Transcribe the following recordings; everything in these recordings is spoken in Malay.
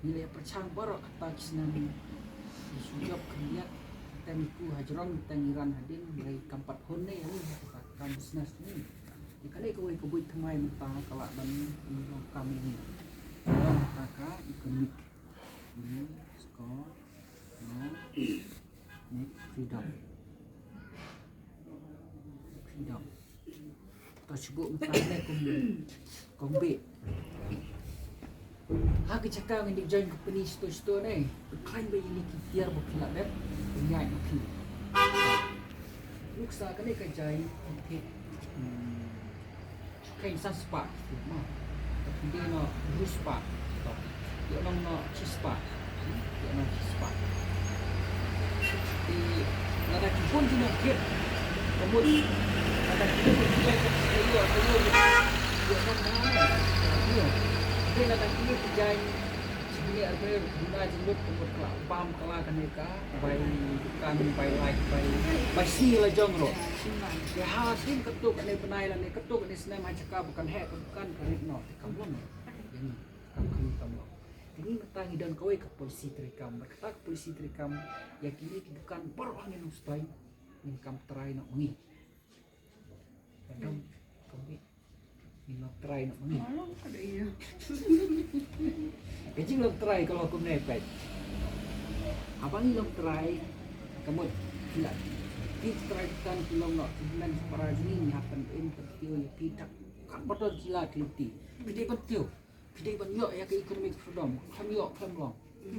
nilai percang borok kata kisnami sujab keliat tengku hajrong tengiran hadin dari kampat honne ini kamusnas ni dikali kau ikut temai mentah kalak dan kami ini dalam kakak ekonomik ini skor no ni freedom tersebut mentahnya kombe ha kecakap dengan join company sto ni klaim bayi ni tiar bukilak beb nyai bukil luksa kan ni kajai okey kain saspa mah tapi dia no ruspa dia no chispa dia no chispa di Lada pun tidak kit kemudian ada kita dia dia dia Lada ini kejai sini ada guna jemput kemudian kelak pam kelak kaneka by bukan by like by see lah jongro dia hatin ketuk ni penai lah ni ketuk ni senam cakap bukan hek bukan karik no kamu yang kamu ini mentang dan kau ke polisi terikam berkata ke polisi terikam yang kini bukan perang yang ustai income try nak mengi kadang kau ni nak try nak mengi ada iya kecil nak try kalau aku nepet abang ni nak try kamu tidak kita try kan belum nak bulan para ni happen in pentiu ya pitak kan betul gila keliti pide pentiu pide banyak ya ke economic freedom kami yok long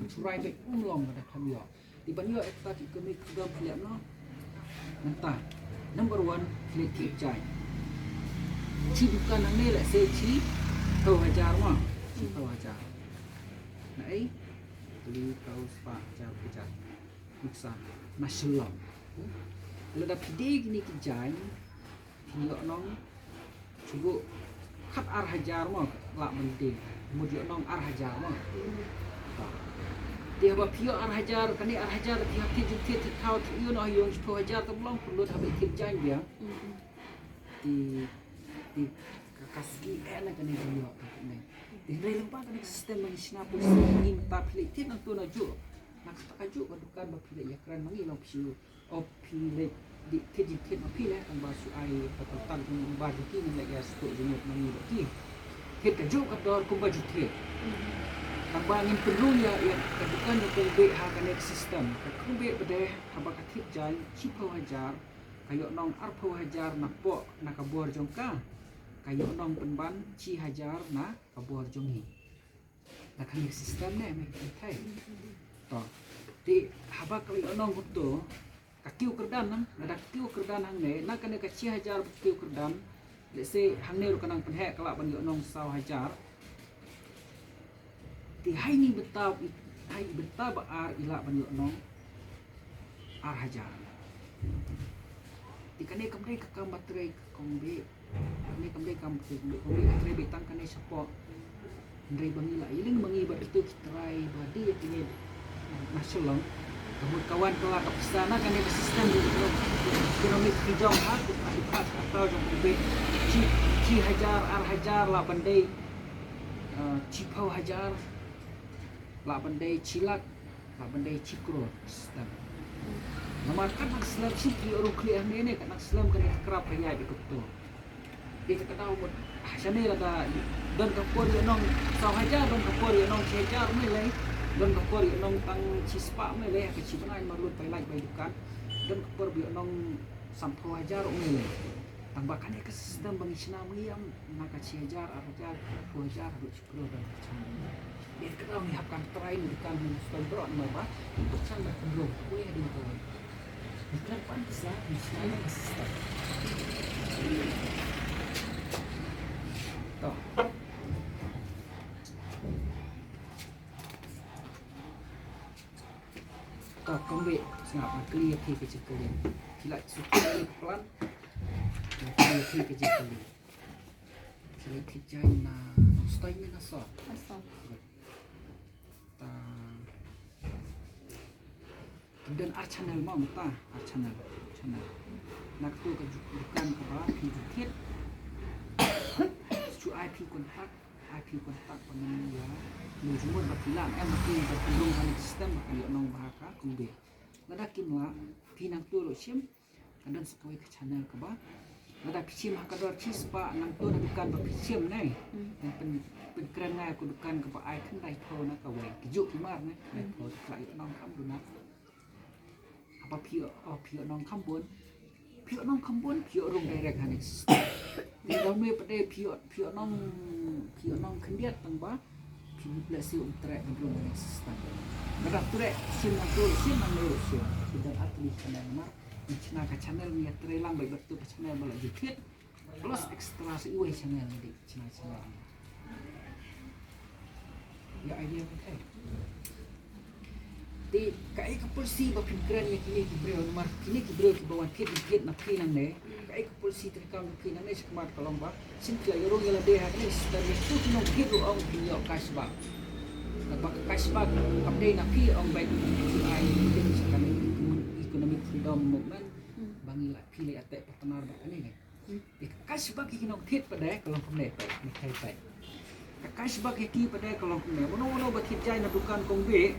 try back long ada kami yok di banyak kita economic freedom lihat no mentah number 1 fleet jai chi bukan ang ni lah say chi tau hajar mah chi tau hajar nai beli tau spa jar kejar miksa nasyulam kalau dah pide gini kejai yok nong cukup kat ar hajar mah lak penting kemudian nong ar hajar mah dia buat pio ar hajar kan ni ar hajar pihak tiap tahu you noh yung sepuluh hajar tu belum perlu habis kerja dia di kasih enak kan ni dia ni di lyngba kan sistem manisna pun ingin tak pilih tiap tu naju nak tak kaju bukan berpilih ya keren mangi long pio pilih di tiap pilih kan basu air atau tan baju kini lagi stok jenis mangi lagi tiap kaju kadar kumbaju tiap tambangin perlu ya bukan untuk baik harga next system kalau baik bedeh habak katip jai cipau hajar kayo nong arpau hajar nak pok nak kabur jongka kayo nong penban ci hajar nak kabur jonghi nak next system ne mek thai to di habak kayo nong betul kakiu kerdan nang ada kiu kerdan hang ne nak kena ci hajar kiu kerdan let's say hang ne kanang penhek kelak ban yo nong saw hajar di hai ni betab ar ilak banyak nong ar hajar di kane kamre ka matrai kombe ni kamre kam kombe atrai betang kane support ndai bangila iling mangi betul kitrai badi kini nasyolong kawan kelak ke sana kane sistem ekonomi hijau hak atau jong kombe ci hajar ar hajar la bandai cipau hajar la bandai cilak la bandai cikro sistem nama kan nak Islam sipri orang kuliah ni kan nak Islam kan kerap raya ikut tu dia kena umur sini ada dan kapur yang nong saw hajar dan kapur yang nong hajar ni leh dan kapur yang nong tang cispa ni leh ke cibanai marlut pai lai bai dukan dan kapur yang nong sampau hajar ni leh tambahkan ke sistem bang Islam yang nak hajar hajar harus cikro dan dia kena menyiapkan train bukan stempel apa untuk sangat belum boleh ada itu bukan pantas lah misalnya sistem toh kombe sangat clear ke cikgu sila suki pelan clear ke cikgu sila kerja na stay ni nasa dan art channel mau ta art channel nak tu ke bukan ke bawah Thied IP kontak pengen ya Lu semua berkilang mati berkendung kan sistem makan yo nong bahaka kumbe. Lada kimla pinang tu lo sim kadang sekali ke channel ke ba. Lada sim hakador chispa nang tu dukan berkisim nai. Yang pen ngai aku dukan ke ba ai kan dai tho na ka we kijuk kimar nai. Dai tho klai nong kam du na. Apa pio nong kambon. Pio nong kambon pio rong direct kan sistem. Di dalam ni pada pio nong kendiat tang ba. Pila si trek belum ada sistem. Mereka trek sim nangkul sim nangkul sim. Tidak atli channel mar. Cina ke channel ni trelang baik betul ke channel malah jukit. Plus ekstra si uai channel ni Cina channel. Ya idea macam. Di kai kapulsi bakin keren ni kini kibreu mar kini kibreu ki bawan kit nak pinang ne. Kai kapulsi terkam pinang ne sekemat kalong ba. Simpla yorong yala deh ni dari tu kino kit ru ong pinyo kasbak. Lepas kasbak update nak pi ong baik ai dia misalkan economic freedom movement bangi la pi le atek partner ba ni. Di kasbak kino kit pada kalong kemne pa ni kai pa. Kasbak ki pada kalong kemne mono bakit jai na dukan kong be.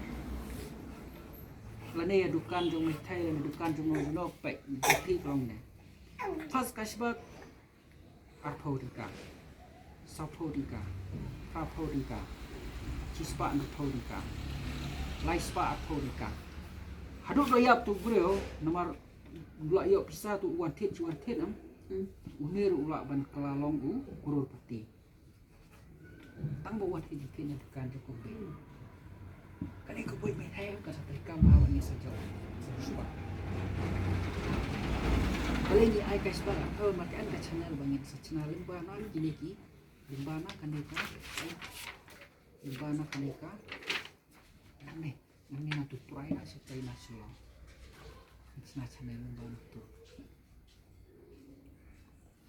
Lane dukan jong mai thai le dukan jong no pek di klong ne pas kasbak arpodika sapodika prapodika chispa arpodika laispa arpodika haduk doyap tu bro nomor dua yo pisah tu wan tit am unir ula ban kelalong kurur peti tang bawa tit nya dukan jong be kali ko boy may tayo ka sa kamay ni sa jaw. Suba. Kali ni ay guys ba, makan ka channel bangin sa channel lyngba na kiniki. Lyngba na kaneka. Lyngba na kaneka. Nani na tuturay na siya na siya. Sa channel lyngba na to.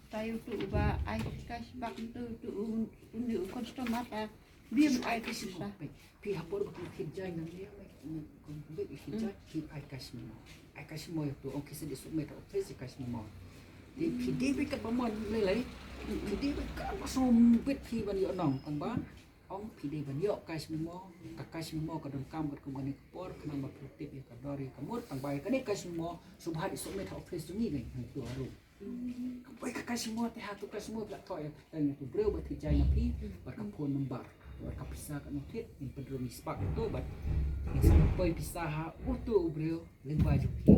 Tayo tu ba ay guys bak tu undi customer biam ay kasi sa pi hapor bakal kerja nang dia kon bet kerja ki ai kasmo itu ok sedih submit office kasmo di pd be kat pamon lelai pd be kat pasum bet ki ban yo nong ang ba ong pd ban yo kasmo ka don kam kat kuman ni por kana ma produktif ya ka dori kamut tang bai kan kasmo subhan submit office jungi ngai tu aru kapai kasmo teh hatu kasmo tak toy tang tu breu bat kerja na pi bar ka phone number ka pisah kat nokit in pedro mispak tu bat sampai pisah utu bro lyngba juki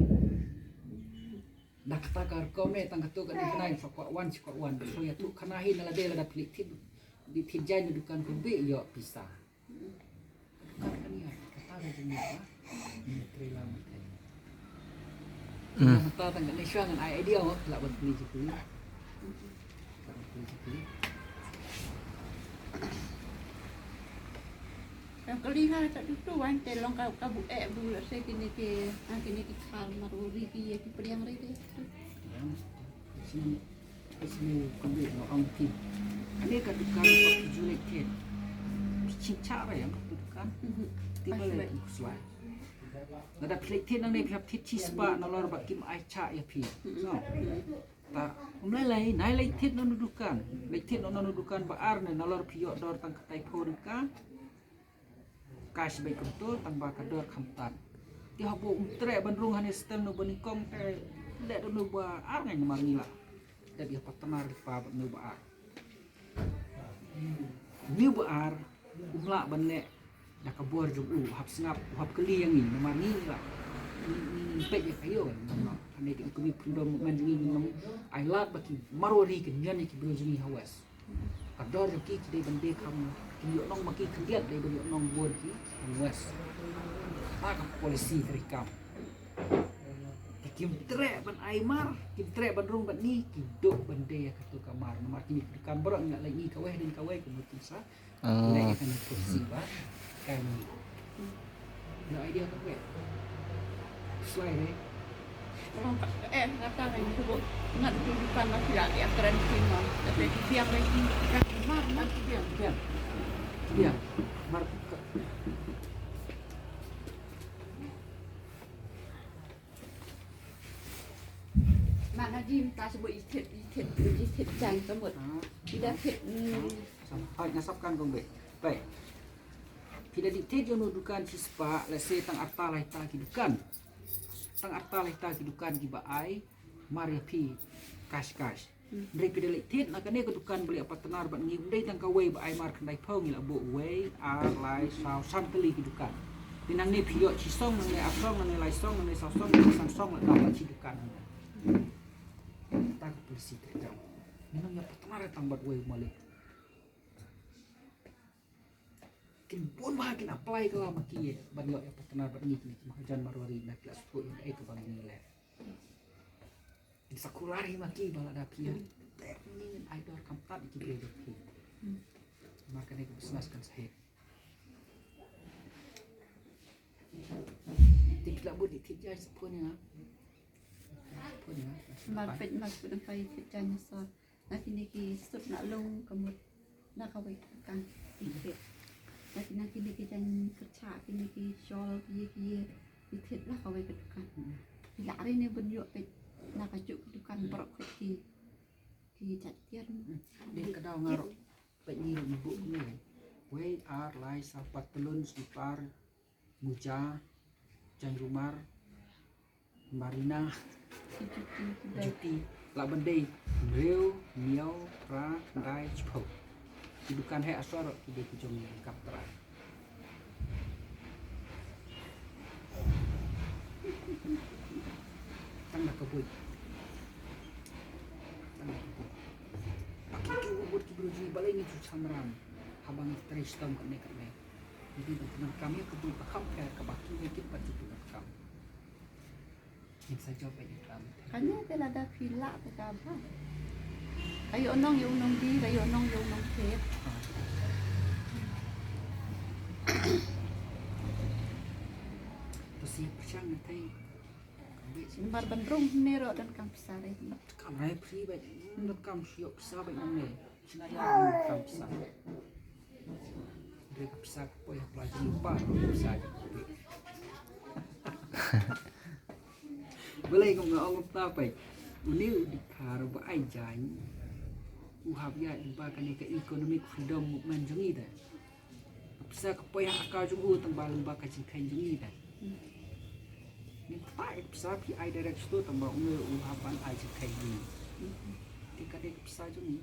dak takar kome tang tu kat nai fakwa wan so ya tu kanahi nala de la plik tip di tijai dukan kumbe yo pisah kan kan ya kata ada jenis ba ni trela mate mata tang kat nesha ngan idea la bat plik juki yang kelihatan tak tu wan telong kau kabu bula saya kini ke kal maruri ki priang ri tu sini kumbe no ong ti ane ka dukan ko julek ket cincak ba yang dukan tiba le kuswai ada plek tin nang ne phap thit chispa na lor ba kim ai cha ya phi no ta umlai nai lai thit no dukan lai thit no dukan ba ar ne na lor phio dor tang katai phon ka kas baik betul tambah kador kamtan dia habu trek bandrung hanis sistem no banikom te lek no ba ar ngai nomor ngila dan dia partner pa no ba ar ni ba ar umla banne da kabor jog hab sngap hab keli yang ni nomor ni la ni pek ya kayo no ane ki kumi pundom man ni nom ai lat baki marori ke nyan ki bro jini hawas kador jog ki de bande kam yo nong maki kendiat dai yo nong buat ki wes tak polisi rekam kim trek ban aimar kim trek ban rung ban ni kim dok bande ya katu kamar nomor kini rekam berok ngat lagi kaweh dan kaweh kemudian sa lagi kan polisi ba kan no idea ka weh slide orang kata kan tu ngat tu bukan laki-laki yang keren kima tapi biang lagi kan mana biang ya, marka. Mana jim ta sebut itit jang semut. Tidak fit. Hai nasabkan kong be. Baik. Pila di Thied jono dukan si spa, let's say tang arta lai ta ki dukan. Tang arta lai ta ki dukan ki baai, mari pi cash. Dari pila di Thied nak kene ke dukan beli apa tenar bat ngi ndai tang kawai baai mar kendai phau ngi la bo wei ar lai sao santeli ki dukan. Pinang ni pio chi song nang ni asong nang ni lai song nang ni sao song nang sang song la dapat chi dukan. Tak polisi kerja. Minum ya tenar tang bat wei malik. Kin pun makin apply kalau maki ban yo ya tenar bat ngi ni mahajan marwari nak kelas 10 yang itu bang ni le. Di sakulari maki bala da pia. Teknin idol kampat iki beli pi. Maka ni bisnes kan saya. Tidak boleh ditijai sepunya. Marpet sampai kerjanya so. Nanti niki sut nak long kemud nak kawai kan Thied. Nanti niki jangan kerja niki shawl kiye Thied lah kawai kedukan. Bila hari ni benjuk pe nak kajuk kedukan berok ki jatian. Dia kedau ngarok pe ni ibu ni. Wei ar lai sapat telun sipar muja jang rumar marina juti la bandai reu miau pra dai chpo dukan hai asor ide ku jong kap tra tang nak kebui pakai ki ubur ki bruji balai ni tu samram habang tristom kene jadi dengan kami kebui pakam ke baki ni kita tu pakam yang saja banyak kami. Kanya telah ada villa berapa? Kayu onong yung onong di, kayu onong yung onong Thied. Terus si percang nanti. Bar bandrung nero dan kampsar ini. Kamai free baik, nak kam siok besar baik mana? Cina ya kam besar. Mereka besar apa yang pelajar lupa besar. Boleh kau ngomong apa? Uni di karo baai jan. Uhab ya dibakan ke economic freedom movement jungi dah. Bisa kepoyang akal jungu tambah lembah kacing kain jungi dah. Ni tak bisa PI direct tu tambah umur uhaban aja kain jungi. Jika dia bisa jungi.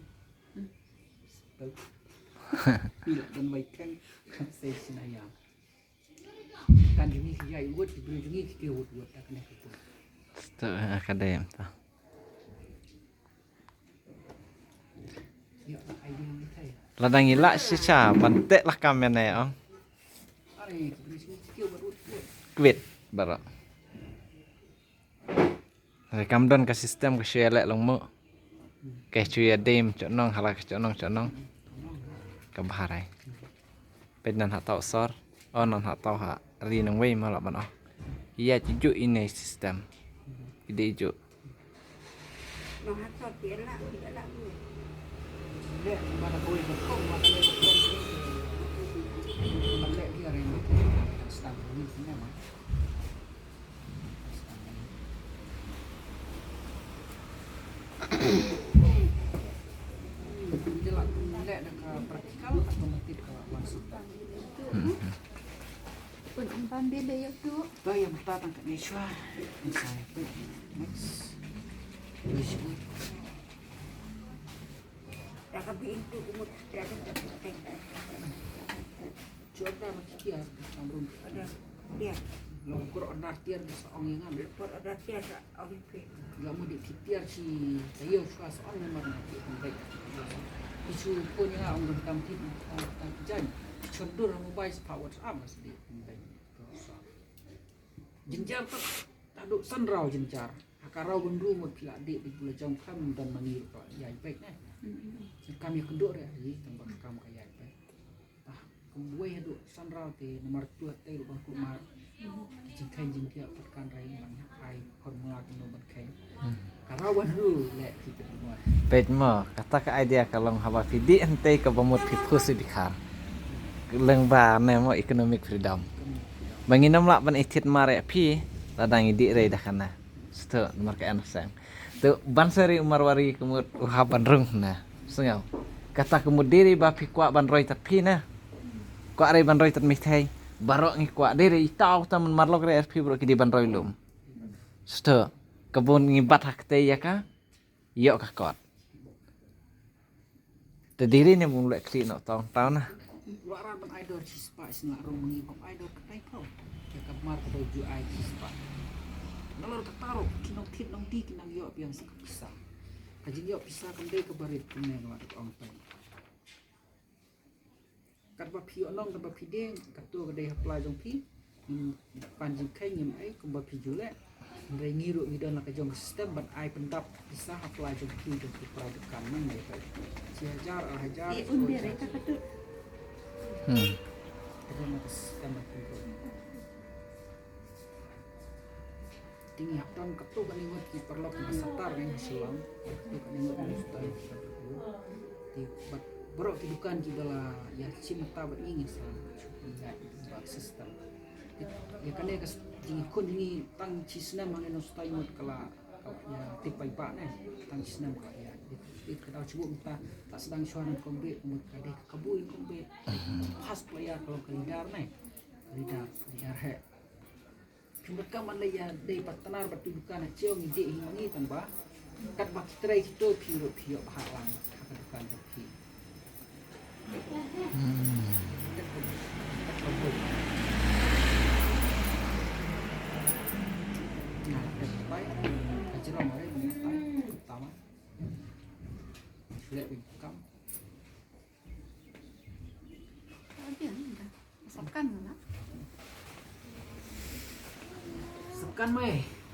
Bila dan baikkan session ayam. Kan jungi dia ikut diberi jungi kita ikut tak kena itu. Tu akadem tu. Ya, idea ni saya. Ladang ilak sisa bantek lah kamen ni ong. Ari, diberi jungi kita baru. Kwit baru. Rekam don ke sistem ke share lek long mo. Ke cuy adem cok nong halak cok nong. Ke baharai. Pedan hak tau sor. Oh non hak tau hak ri nang wei malak ban oh. Ia cujuk ini sistem. Ide hijau. Noh hasil tiada lah. Dia mana boleh berkong, mana boleh berkong. Mana dia rembut. Stang ni sini mah. Dia lah, dia nak praktikal atau motif kalau langsung. Pun amban bila ya tu. Baik yang pertama kat Malaysia. Misalnya, next. Malaysia. Dah kabin tu umur dah penting. Coba macam dia campur Ada dia. Lalu kurang nartiar di seorang yang ambil. Por ada tiada orang pe. Lalu di tiar si saya suka seorang yang mana yang baik. Isu pun yang orang berkamp jan. Cendur mobile power sama sedih. Jenjar tak duk sanrau jenjar. Akarau gundu mut pila dik di bulan jam kam dan mangir pak yai baik nah. Kami kedua dia di tempat kamu kaya baik. Ah, kemuai duk sanrau te nomor 2 te lubang kumar. Jingkai jingkia patkan rai man ai formula ke nomor kai. Karawan dulu lek kita semua. Baik mo kata ke idea kalau haba fidi ente ke bamut pipus di kar. Lyngba nemo economic freedom. Banginam lak ban Thied mare pi ladang idi rei dah kana. Sto nomor ke anasang. Tu bansari umarwari kemut uhaban rung na. Sengau. Kata kemut diri ba pi kwa ban roi tapi na. Kuat ray ban roy tat mi thai. Barok ngi kuat dere tau ta man marlok re FP bro ki di ban roy lum. Sto kebun ngi bat hak te ya ka. Yok ka kot. Te diri ni mung lek kli no tau na. Luaran ban idol cispa sing larong mengibam idol ketai pro. Ya kamar ko ju ai cispa. Nalor ketaro kinong tit nong di kinang yo piang sa kapisa. Kajing yo pisa kamde ke barit kuneng la ong pai. Kat ba phi onong ba phi deng kat tu ke dei apply jong phi. Panjing kai ngim ai ko ba phi jule. Ndai ngiru ngidon la ka jong sistem ban ai pendap bisa apply jong phi jong phi pra dekan nang dei kai. Si hajar al hajar. Undi reka katut. Kita nak sistem apa? Tinggi haktan ketu kan ingat ki perlu kena satar yang selang ketu kan ingat mustahil di berok kedudukan kita lah ya cinta beringin sama ingat sistem ya kan ya kas tinggi kun ini tang cisna mana nostai mut kala ya tipai pak nih tang cisna kala ya itu kita coba kita tak sedang suara kombe mut kade kebuin kombe pas player kalau kelidar nih kelidar he mereka mana ya dari partner bertudukan acil ngide hingi tanpa kat bak tray itu piro bahalang akan tapi nah baik ajar mare pertama lihat income Ada enggak? Masakan mana? sekan mai